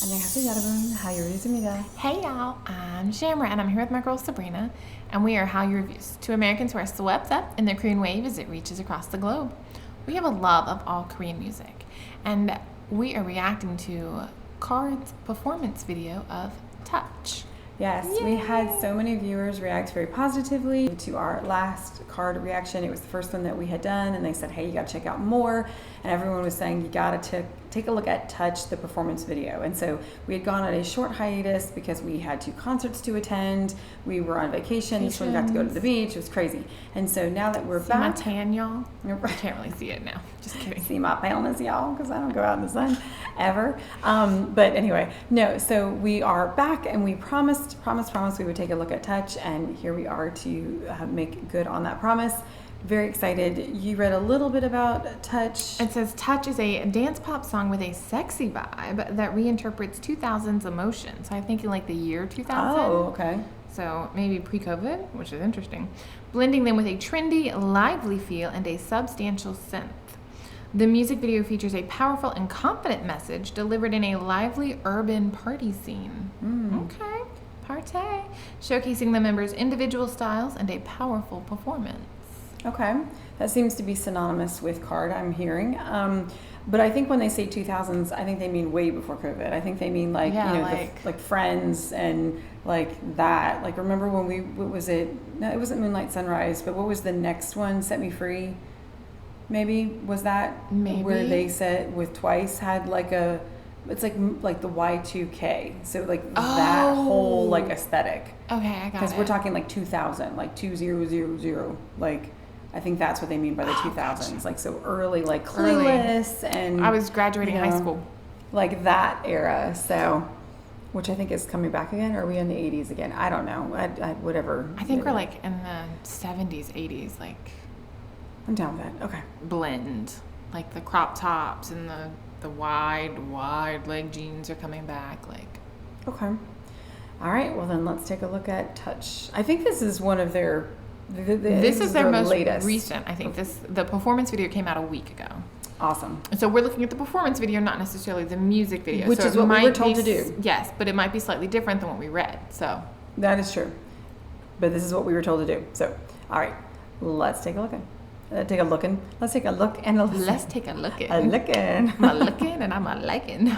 안녕하세요 여러분, Hallyu. Hey y'all, I'm Shamra and I'm here with my girl Sabrina, and we are Hallyu Reviews, two Americans who are swept up in the Korean wave as it reaches across the globe. We have a love of all Korean music, and we are reacting to KARD's performance video of Touch. Yes, Yay! we had so many viewers react very positively to our last KARD reaction. It was the first one that we had done, and they said, hey, you gotta check out more. And everyone was saying, you gotta take a look at Touch, the performance video. And so we had gone on a short hiatus because we had 2 concerts to attend. We were on vacation, so we got to go to the beach. It was crazy. And so now that we're back. My tan, y'all? You can't really see it now. Just kidding. See my paleness, y'all, because I don't go out in the sun ever. But anyway, no, so we are back, and we promised we would take a look at Touch, and here we are to make good on that promise. Very excited. You read a little bit about Touch. It says Touch is a dance pop song with a sexy vibe that reinterprets 2000's emotions. So I'm thinking like the year 2000. Oh, okay. So maybe pre-COVID, which is interesting. Blending them with a trendy, lively feel and a substantial synth. The music video features a powerful and confident message delivered in a lively urban party scene. Okay, party. Showcasing the members' individual styles and a powerful performance. Okay, that seems to be synonymous with KARD, I'm hearing. But I think when they say 2000s, I think they mean way before COVID. I think they mean like, yeah, you know, like Friends and like that. Like, remember when what was it? No, it wasn't Moonlight Sunrise, but what was the next one? Set Me Free? Maybe? Was that Maybe. Where they said with Twice had like a, it's like the Y2K. So like that whole like aesthetic. Okay, I got it. Because we're talking like 2000, like 2000, like I think that's what they mean by the 2000s. Gotcha. Like so early, like Clueless, and I was graduating high school. Like that era. So, which I think is coming back again. Or are we in the 80s again? I don't know. Whatever. I think we're like in the 70s, 80s, like. I'm down with that. Okay. Blend, like the crop tops and the wide leg jeans are coming back, like. Okay. All right. Well, then let's take a look at Touch. I think this is one of their. This is their most latest. recent. I think the performance video came out a week ago. Awesome. So we're looking at the performance video, not necessarily the music video. Which is what we were told to do. Yes, but it might be slightly different than what we read. So that is true. But this is what we were told to do. So, all right, let's take a look. Let's take a look and a listen. Let's take a look at. A looking. I'm a looking and I'm a liking.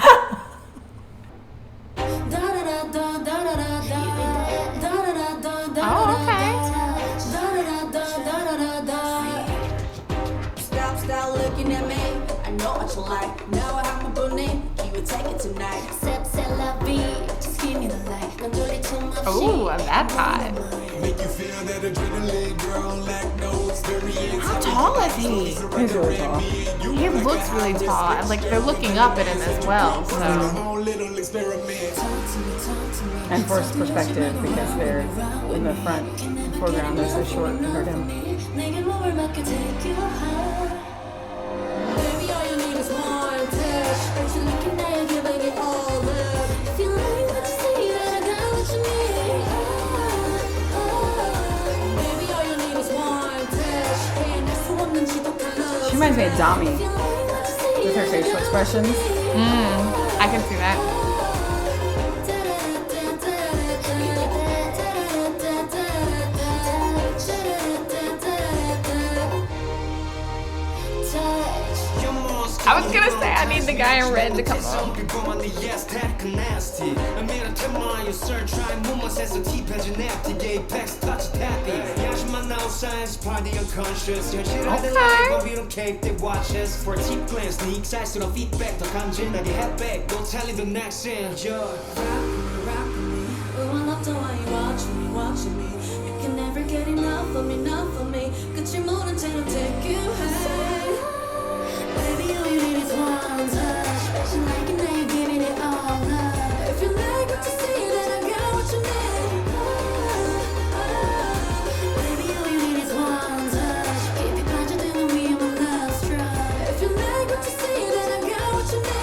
Oh, okay. Stop looking at me. I know what you like. Now I have my blue name. Can you take it tonight? Just give me the light. Oh, that's hot. Make you feel that adrenaline, girl, like no experience. How tall is he? He's really tall. He looks really tall. Like they're looking up at him as well. So. And forced perspective because they're in the front foreground. They're so short compared to him. She reminds me of Dami with her facial expressions. I can see that. I was gonna say I need the guy in red to come on. Watching me. You can never get enough of me. Got you more than take you high. Baby, all you need is one touch. Bet you like it now, you're giving it all up. If you like what you see, then I got what you need. Baby, all you need is one touch. Keep your pleasure doing me and my love struck. If you like what you see, then I got what you need.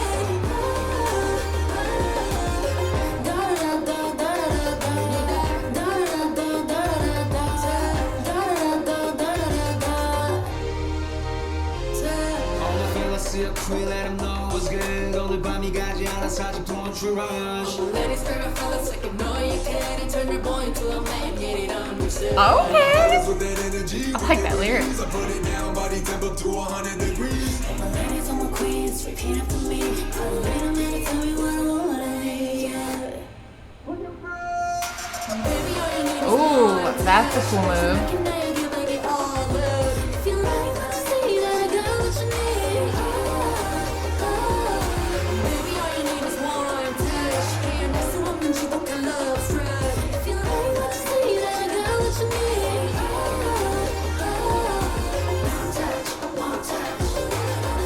up queen, let them know what's good. 오늘 밤이 가지 않아 사직 don't you rush. Ladies, favorite fellas, like you know you can. And turn your boy into a man, get it understood. Okay. With that energy, I like that lyric. I put it down, body temp up to 100 degrees. My ladies, all my queens, repeat after me. Wait a minute, tell me what I want to hear. Yeah. Baby, all you need is Ooh, that's a cool move. I can now you give like it all good. If you like what you see, then I got what you need. Baby, all you need is one touch. Here next to a woman, she don't get love struck. If you like what you see, then I got what you need. One touch, one touch,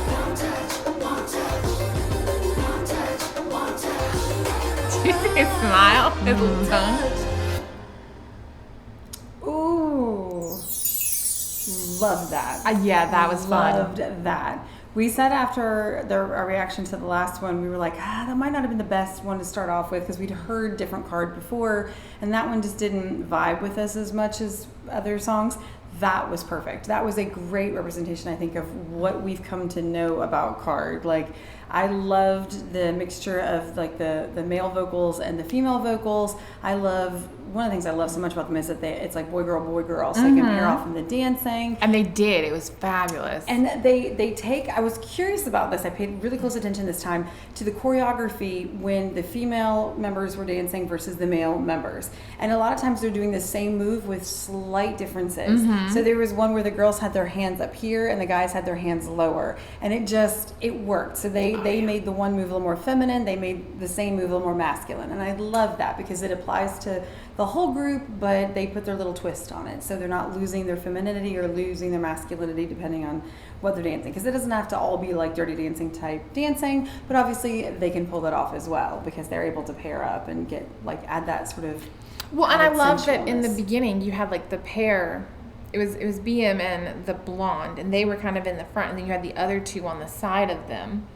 one touch, one touch, one touch, one touch. Do you see his smile? His little tongue? Ooh, love that. Yeah, that was fun. Loved that. We said after our reaction to the last one, we were like, that might not have been the best one to start off with because we'd heard different KARD before, and that one just didn't vibe with us as much as other songs. That was perfect. That was a great representation, I think, of what we've come to know about KARD. Like, I loved the mixture of like the male vocals and the female vocals. One of the things I love so much about them is that it's like boy girl, so they can pair off in the dancing. And they did. It was fabulous. And they take, I was curious about this, I paid really close attention this time to the choreography when the female members were dancing versus the male members. And a lot of times they're doing the same move with slight differences. So there was one where the girls had their hands up here and the guys had their hands lower. And it worked. So they made the one move a little more feminine, they made the same move a little more masculine. And I love that because it applies to the whole group, but they put their little twist on it. So they're not losing their femininity or losing their masculinity depending on what they're dancing. Because it doesn't have to all be like Dirty Dancing type dancing, but obviously they can pull that off as well because they're able to pair up and add that sort of. Well, and I added love that in the sensualness. beginning you had like the pair. It was BM and the blonde, and they were kind of in the front, and then you had the other two on the side of them.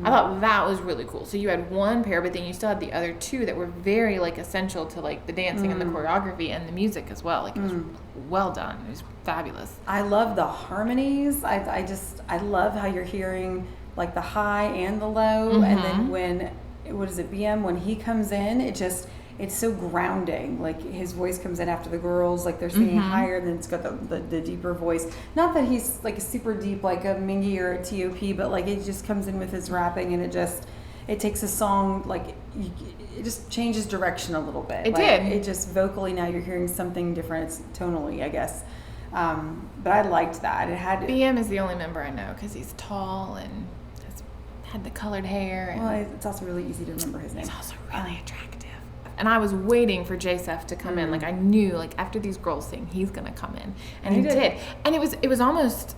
I thought that was really cool. So you had one pair, but then you still had the other two that were very like essential to like the dancing and the choreography and the music as well. Like it was well done. It was fabulous. I love the harmonies. I love how you're hearing like the high and the low, and then BM, when he comes in, it's so grounding. Like his voice comes in after the girls, like they're singing higher, and then it's got the deeper voice. Not that he's like super deep like a Mingy or a T.O.P., but like it just comes in with his rapping, and it takes a song like it just changes direction a little bit. It just vocally now you're hearing something different. It's tonally, I guess. But I liked that. It had BM is the only member I know because he's tall and had the colored hair. And well, it's also really easy to remember his name. he's also really attractive. And I was waiting for J-Sef to come in. Like I knew, like after these girls sing, he's gonna come in, and he did. And it was almost,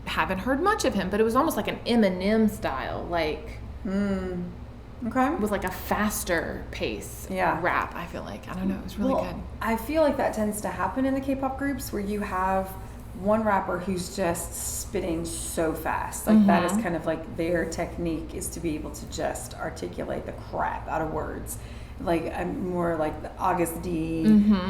haven't heard much of him, but it was almost like an Eminem style, like Okay. with like a faster pace rap. I feel like I don't know. It was really good. I feel like that tends to happen in the K-pop groups where you have one rapper who's just spitting so fast. Like that is kind of like their technique, is to be able to just articulate the crap out of words. Like I'm more like the August D,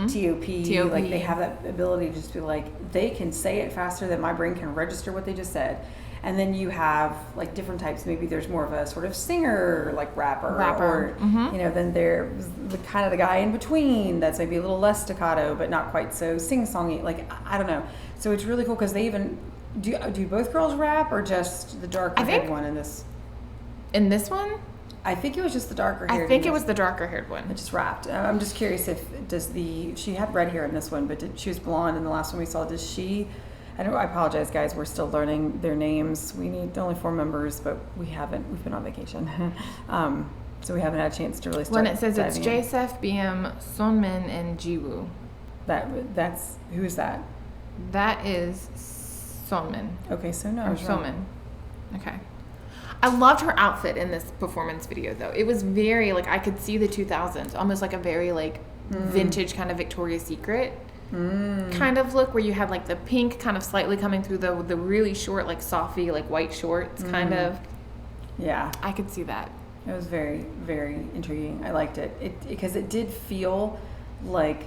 T.O.P. Like they have that ability to just be like, they can say it faster than my brain can register what they just said. And then you have like different types. Maybe there's more of a sort of singer, like rapper. Or, then there's the kind of the guy in between that's maybe a little less staccato, but not quite so sing-songy. Like, I don't know. So it's really cool because they even, do both girls rap or just the darker haired one in this? In this one? I think it was just the darker haired. I think it was the darker haired one. It just rapped. I'm just curious she had red hair in this one, but she was blonde in the last one we saw. Does she? I apologize, guys. We're still learning their names. We need only 4 members, but we've been on vacation. So we haven't had a chance to really start. When it says it's J-Sef, BM, Sunmin, and Jiwoo. That's who's that? That is Sunmin. Okay, so no. Or Sunmin. Okay. I loved her outfit in this performance video, though. It was very, like, I could see the 2000s, almost like a very, like, vintage kind of Victoria's Secret kind of look, where you had, like, the pink kind of slightly coming through the really short, like, softy, like, white shorts kind of. Yeah. I could see that. It was very, very intriguing. I liked it. Because it did feel like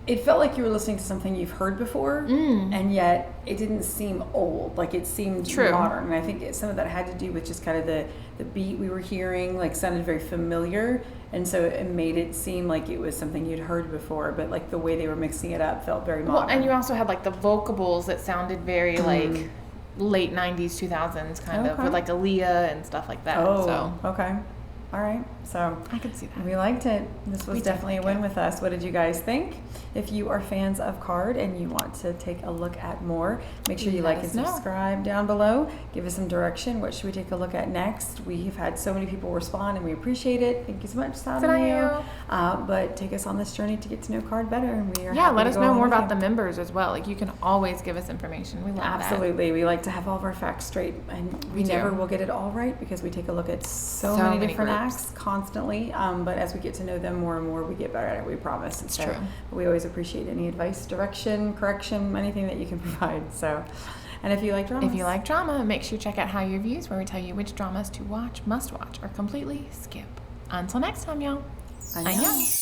it felt like you were listening to something you've heard before, and yet it didn't seem old. Like it seemed True. modern. And I think some of that had to do with just kind of the beat we were hearing, like sounded very familiar. And so it made it seem like it was something you'd heard before, but like the way they were mixing it up felt very modern. Well, and you also had like the vocables that sounded very like late 90s, 2000s kind of, Okay. with like Aaliyah and stuff like that. Oh, So okay. All right. So I could see that. we liked it. This was We did definitely a like win it. with us. What did you guys think? If you are fans of KARD and you want to take a look at more, make sure you Let like and us know. subscribe down below. Give us some direction. What should we take a look at next? We've had so many people respond and we appreciate it. Thank you so much, Sadayo. But take us on this journey to get to know KARD better. And we are Yeah, happy let to us go know along more with about you. the members as well. Like you can always give us information. We love that. Absolutely. We like to have all of our facts straight, and we do. never will get it all right because we take a look at so So many many different groups. acts constantly. But as we get to know them more and more, we get better at it, we promise. It's So true. we always appreciate any advice, direction, correction, anything that you can provide. So, and if you like dramas. If you like drama, make sure you check out Hallyu Reviews, where we tell you which dramas to watch, must watch, or completely skip. Until next time, y'all. Annyeong. Annyeong.